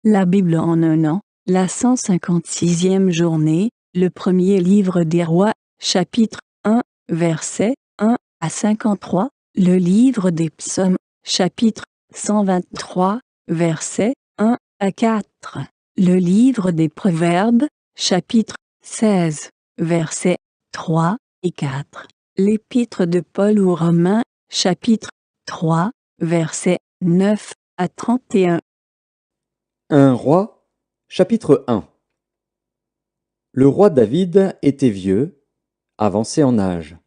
La Bible en un an, la 156e journée, le premier livre des rois, chapitre 1, versets 1 à 53, le livre des psaumes, chapitre 123, versets 1 à 4, le livre des proverbes, chapitre 16, versets 3 et 4, l'épître de Paul aux Romains, chapitre 3, versets 9 à 31. 1 Roi, chapitre 1. Le roi David était vieux, avancé en âge.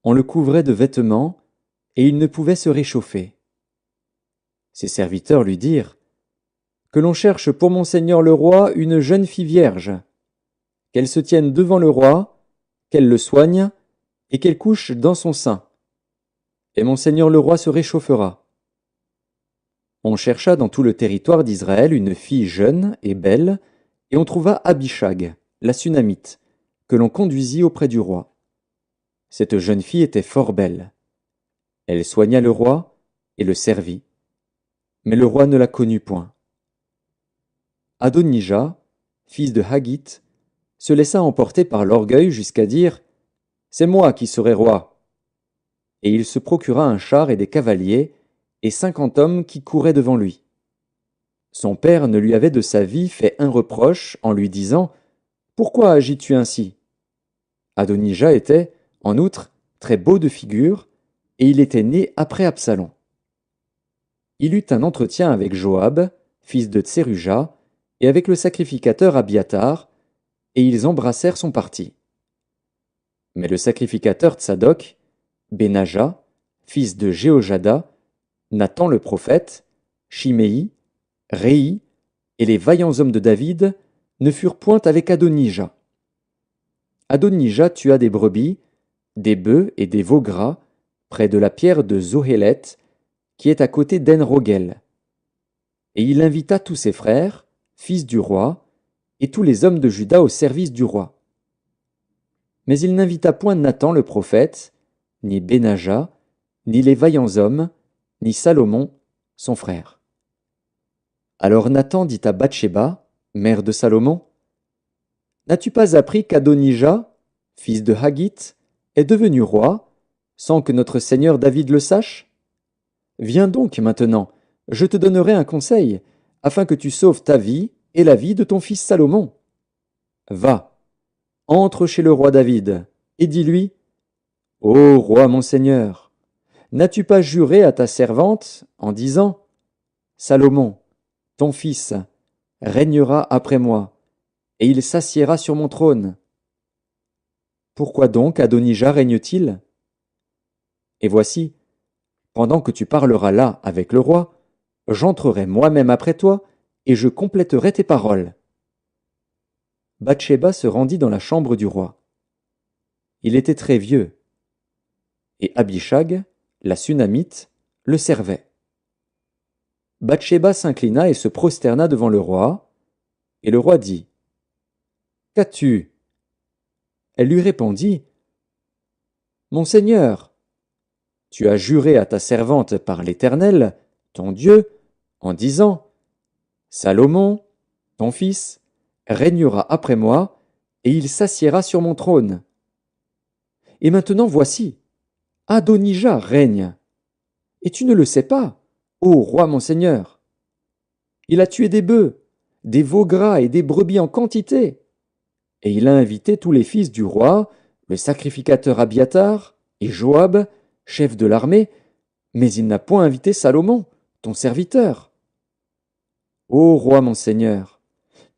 On le couvrait de vêtements, et il ne pouvait se réchauffer. Ses serviteurs lui dirent: Que l'on cherche pour mon seigneur le roi une jeune fille vierge, qu'elle se tienne devant le roi, qu'elle le soigne, et qu'elle couche dans son sein. Et mon seigneur le roi se réchauffera. On chercha dans tout le territoire d'Israël une fille jeune et belle, et on trouva Abishag, la Sunamite, que l'on conduisit auprès du roi. Cette jeune fille était fort belle. Elle soigna le roi et le servit, mais le roi ne la connut point. Adonija, fils de Haggith, se laissa emporter par l'orgueil jusqu'à dire: C'est moi qui serai roi. Et il se procura un char et des cavaliers, et 50 hommes qui couraient devant lui. Son père ne lui avait de sa vie fait un reproche en lui disant: Pourquoi agis-tu ainsi? Adonija était, en outre, très beau de figure, et il était né après Absalom. Il eut un entretien avec Joab, fils de Tseruja, et avec le sacrificateur Abiatar, et ils embrassèrent son parti. Mais le sacrificateur Tsadok, Benaja, fils de Jéhojada, Nathan le prophète, Shimei, Réi, et les vaillants hommes de David ne furent point avec Adonija. Adonija tua des brebis, des bœufs et des veaux gras, près de la pierre de Zohélet, qui est à côté d'En-Rogel. Et il invita tous ses frères, fils du roi, et tous les hommes de Juda au service du roi. Mais il n'invita point Nathan le prophète, ni Benaja, ni les vaillants hommes, ni Salomon, son frère. Alors Nathan dit à Bathsheba, mère de Salomon: N'as-tu pas appris qu'Adonija, fils de Haggith, est devenu roi, sans que notre seigneur David le sache? Viens donc maintenant, je te donnerai un conseil, afin que tu sauves ta vie et la vie de ton fils Salomon. Va, entre chez le roi David, et dis-lui: Ô roi mon seigneur, n'as-tu pas juré à ta servante en disant: Salomon, ton fils, régnera après moi, et il s'assiera sur mon trône? Pourquoi donc Adonija règne-t-il? Et voici, pendant que tu parleras là avec le roi, j'entrerai moi-même après toi, et je compléterai tes paroles. Bathsheba se rendit dans la chambre du roi. Il était très vieux, et Abishag, la Sunamite, le servait. Bathsheba s'inclina et se prosterna devant le roi, et le roi dit: Qu'as-tu? Elle lui répondit: Mon seigneur, tu as juré à ta servante par l'Éternel, ton Dieu, en disant: Salomon, ton fils, régnera après moi, et il s'assiera sur mon trône. Et maintenant voici, Adonija règne. Et tu ne le sais pas, ô roi mon seigneur. Il a tué des bœufs, des veaux gras et des brebis en quantité. Et il a invité tous les fils du roi, le sacrificateur Abiatar, et Joab, chef de l'armée, mais il n'a point invité Salomon, ton serviteur. Ô roi mon seigneur,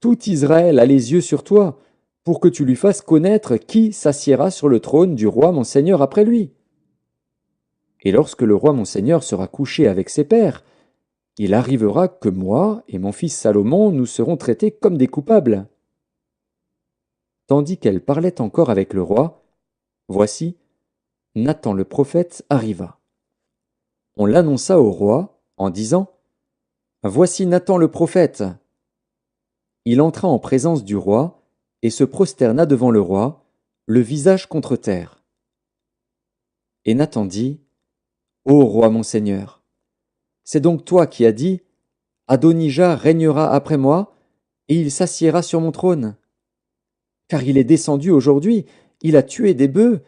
tout Israël a les yeux sur toi, pour que tu lui fasses connaître qui s'assiera sur le trône du roi mon seigneur après lui. Et lorsque le roi mon seigneur sera couché avec ses pères, il arrivera que moi et mon fils Salomon nous serons traités comme des coupables. Tandis qu'elle parlait encore avec le roi, voici, Nathan le prophète arriva. On l'annonça au roi en disant: Voici Nathan le prophète. Il entra en présence du roi et se prosterna devant le roi, le visage contre terre. Et Nathan dit: Ô roi mon seigneur, c'est donc toi qui as dit: Adonija régnera après moi, et il s'assiera sur mon trône. Car il est descendu aujourd'hui, il a tué des bœufs,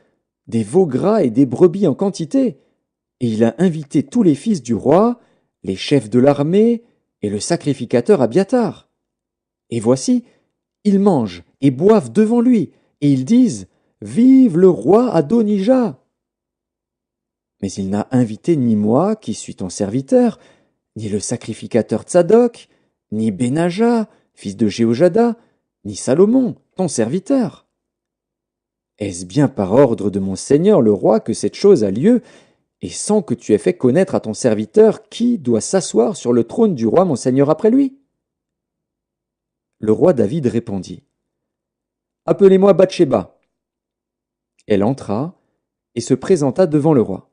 des veaux gras et des brebis en quantité, et il a invité tous les fils du roi, les chefs de l'armée et le sacrificateur Abiatar. Et voici, ils mangent et boivent devant lui, et ils disent, Vive le roi Adonija! Mais il n'a invité ni moi, qui suis ton serviteur, ni le sacrificateur Tsadok, ni Benaja, fils de Jéhojada, ni Salomon, ton serviteur. Est-ce bien par ordre de mon seigneur le roi que cette chose a lieu, et sans que tu aies fait connaître à ton serviteur qui doit s'asseoir sur le trône du roi mon seigneur après lui? Le roi David répondit, Appelez-moi Bathsheba. Elle entra et se présenta devant le roi.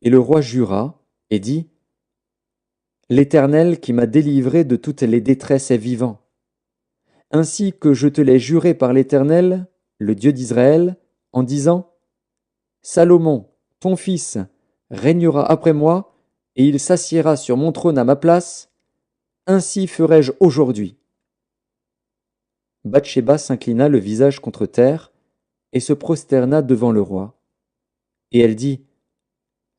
Et le roi jura et dit, L'Éternel qui m'a délivré de toutes les détresses est vivant. Ainsi que je te l'ai juré par l'Éternel, le Dieu d'Israël, en disant, Salomon, ton fils, régnera après moi, et il s'assiera sur mon trône à ma place, ainsi ferai-je aujourd'hui. Bathsheba s'inclina le visage contre terre, et se prosterna devant le roi. Et elle dit,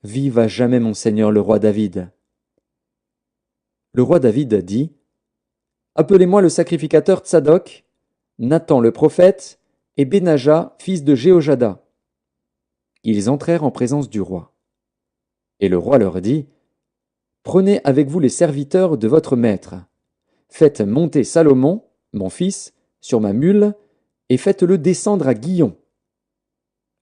Vive à jamais mon seigneur le roi David. Le roi David dit, Appelez-moi le sacrificateur Tsadok, Nathan le prophète, et Benaja, fils de Jéhojada. Ils entrèrent en présence du roi. Et le roi leur dit, Prenez avec vous les serviteurs de votre maître. Faites monter Salomon, mon fils, sur ma mule, et faites-le descendre à Guillon.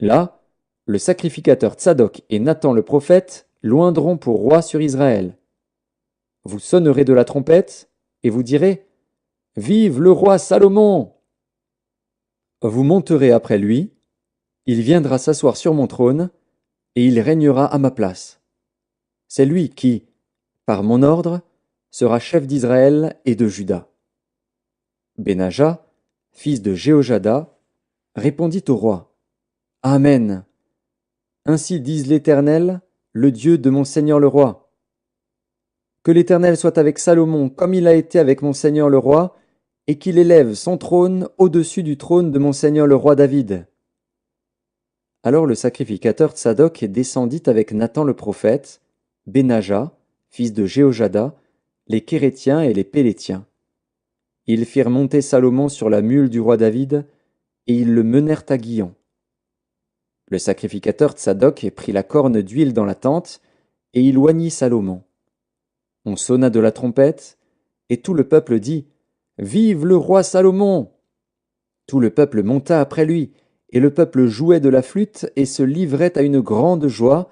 Là, le sacrificateur Tsadok et Nathan le prophète loindront pour roi sur Israël. Vous sonnerez de la trompette, et vous direz, Vive le roi Salomon! Vous monterez après lui, il viendra s'asseoir sur mon trône, et il régnera à ma place. C'est lui qui, par mon ordre, sera chef d'Israël et de Juda. Benaja, fils de Jéhojada, répondit au roi, Amen. Ainsi dise l'Éternel, le Dieu de mon seigneur le roi. Que l'Éternel soit avec Salomon comme il a été avec mon seigneur le roi, et qu'il élève son trône au-dessus du trône de mon seigneur le roi David. Alors le sacrificateur Tsadok descendit avec Nathan le prophète, Benaja, fils de Jéhojada, les Kérétiens et les Pélétiens. Ils firent monter Salomon sur la mule du roi David, et ils le menèrent à Guillon. Le sacrificateur Tsadok prit la corne d'huile dans la tente, et il oignit Salomon. On sonna de la trompette, et tout le peuple dit, Vive le roi Salomon! Tout le peuple monta après lui, et le peuple jouait de la flûte et se livrait à une grande joie,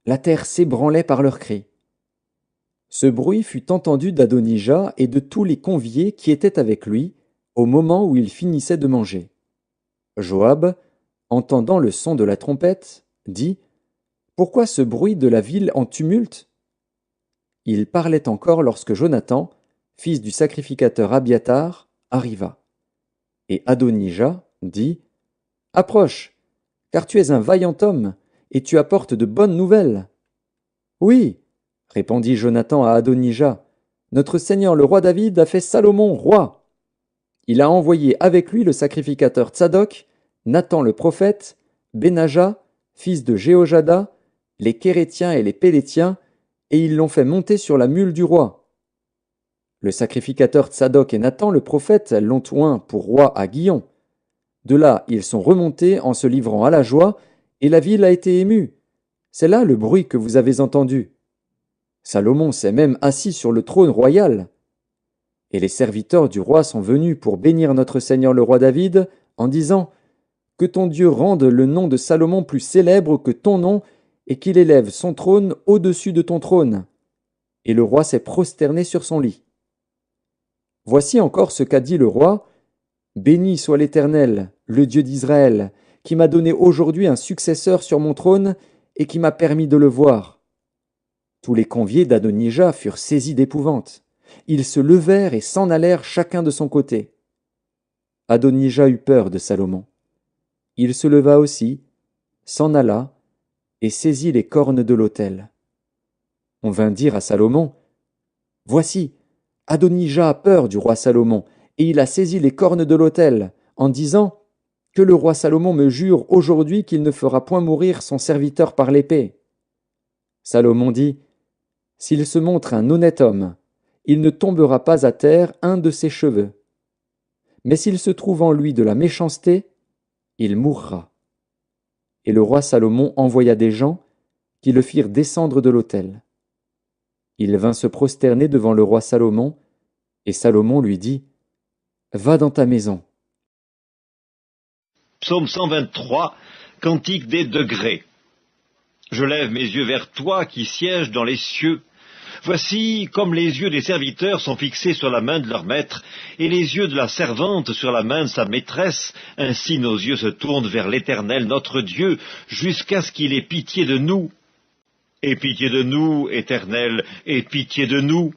la terre s'ébranlait par leurs cris. Ce bruit fut entendu d'Adonija et de tous les conviés qui étaient avec lui, au moment où il finissait de manger. Joab, entendant le son de la trompette, dit, Pourquoi ce bruit de la ville en tumulte? Il parlait encore lorsque Jonathan, fils du sacrificateur Abiatar, arriva. Et Adonija dit, Approche, car tu es un vaillant homme, et tu apportes de bonnes nouvelles. Oui, répondit Jonathan à Adonija, notre seigneur le roi David a fait Salomon roi. Il a envoyé avec lui le sacrificateur Tsadok, Nathan le prophète, Benaja, fils de Jéhojada, les Kérétiens et les Pélétiens, et ils l'ont fait monter sur la mule du roi. Le sacrificateur Tsadok et Nathan le prophète l'ont oint pour roi à Guillon. De là, ils sont remontés en se livrant à la joie, et la ville a été émue. C'est là le bruit que vous avez entendu. Salomon s'est même assis sur le trône royal. Et les serviteurs du roi sont venus pour bénir notre Seigneur le roi David, en disant, Que ton Dieu rende le nom de Salomon plus célèbre que ton nom, et qu'il élève son trône au-dessus de ton trône. Et le roi s'est prosterné sur son lit. Voici encore ce qu'a dit le roi, Béni soit l'Éternel, le Dieu d'Israël, qui m'a donné aujourd'hui un successeur sur mon trône et qui m'a permis de le voir. Tous les conviés d'Adonija furent saisis d'épouvante. Ils se levèrent et s'en allèrent chacun de son côté. Adonija eut peur de Salomon. Il se leva aussi, s'en alla, et saisit les cornes de l'autel. On vint dire à Salomon, Voici, Adonija a peur du roi Salomon, et il a saisi les cornes de l'autel, en disant, que le roi Salomon me jure aujourd'hui qu'il ne fera point mourir son serviteur par l'épée. Salomon dit, s'il se montre un honnête homme, il ne tombera pas à terre un de ses cheveux. Mais s'il se trouve en lui de la méchanceté, il mourra. Et le roi Salomon envoya des gens qui le firent descendre de l'autel. Il vint se prosterner devant le roi Salomon, et Salomon lui dit, va dans ta maison. Psaume 123, Cantique des degrés. Je lève mes yeux vers toi qui sièges dans les cieux. Voici comme les yeux des serviteurs sont fixés sur la main de leur maître, et les yeux de la servante sur la main de sa maîtresse, ainsi nos yeux se tournent vers l'Éternel notre Dieu, jusqu'à ce qu'il ait pitié de nous. Aie pitié de nous, Éternel, aie pitié de nous,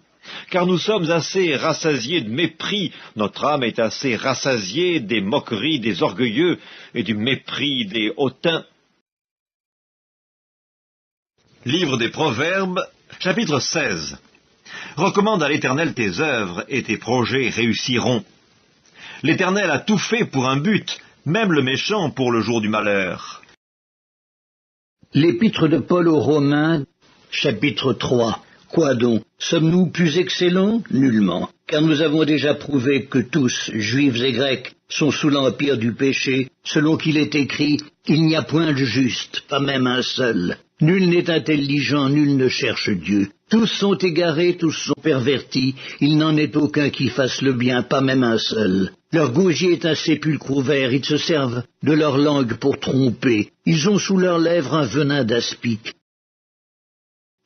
car nous sommes assez rassasiés de mépris, notre âme est assez rassasiée des moqueries des orgueilleux et du mépris des hautains. Livre des Proverbes, chapitre 16. Recommande à l'Éternel tes œuvres, et tes projets réussiront. L'Éternel a tout fait pour un but, même le méchant pour le jour du malheur. L'Épître de Paul aux Romains, chapitre 3. Quoi donc? Sommes-nous plus excellents? Nullement. Car nous avons déjà prouvé que tous, juifs et grecs, sont sous l'empire du péché, selon qu'il est écrit, il n'y a point de juste, pas même un seul. Nul n'est intelligent, nul ne cherche Dieu. Tous sont égarés, tous sont pervertis, il n'en est aucun qui fasse le bien, pas même un seul. Leur gosier est un sépulcre ouvert, ils se servent de leur langue pour tromper. Ils ont sous leurs lèvres un venin d'aspic.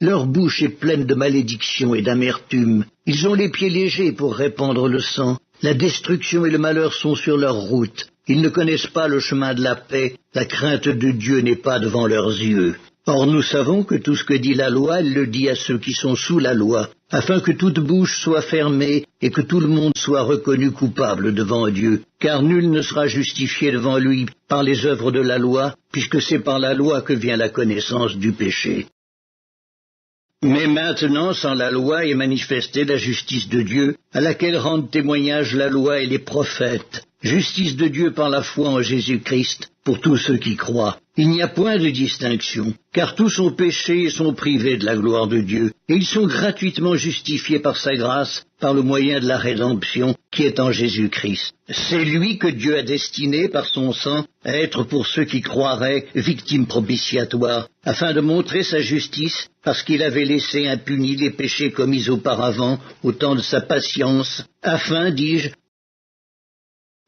Leur bouche est pleine de malédiction et d'amertume. Ils ont les pieds légers pour répandre le sang. La destruction et le malheur sont sur leur route. Ils ne connaissent pas le chemin de la paix. La crainte de Dieu n'est pas devant leurs yeux. Or nous savons que tout ce que dit la loi, elle le dit à ceux qui sont sous la loi, afin que toute bouche soit fermée et que tout le monde soit reconnu coupable devant Dieu. Car nul ne sera justifié devant lui par les œuvres de la loi, puisque c'est par la loi que vient la connaissance du péché. Mais maintenant, sans la loi est manifestée la justice de Dieu, à laquelle rendent témoignage la loi et les prophètes. Justice de Dieu par la foi en Jésus-Christ, pour tous ceux qui croient. Il n'y a point de distinction, car tous ont péché et sont privés de la gloire de Dieu, et ils sont gratuitement justifiés par sa grâce, par le moyen de la rédemption qui est en Jésus-Christ. C'est lui que Dieu a destiné par son sang à être pour ceux qui croiraient victime propitiatoire, afin de montrer sa justice, parce qu'il avait laissé impunis les péchés commis auparavant, au temps de sa patience, afin, dis-je,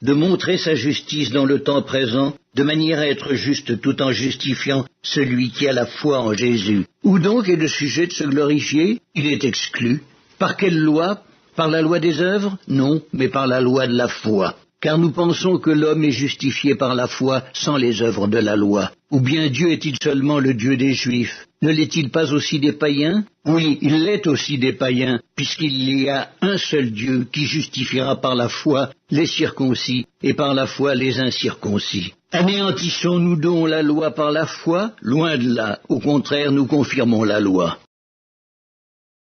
de montrer sa justice dans le temps présent, de manière à être juste tout en justifiant celui qui a la foi en Jésus. Où donc est le sujet de se glorifier? Il est exclu. Par quelle loi? Par la loi des œuvres? Non, mais par la loi de la foi. Car nous pensons que l'homme est justifié par la foi sans les œuvres de la loi. Ou bien Dieu est-il seulement le Dieu des Juifs? Ne l'est-il pas aussi des païens? Oui, il l'est aussi des païens, puisqu'il y a un seul Dieu qui justifiera par la foi les circoncis et par la foi les incirconcis. Anéantissons-nous donc la loi par la foi? Loin de là. Au contraire, nous confirmons la loi.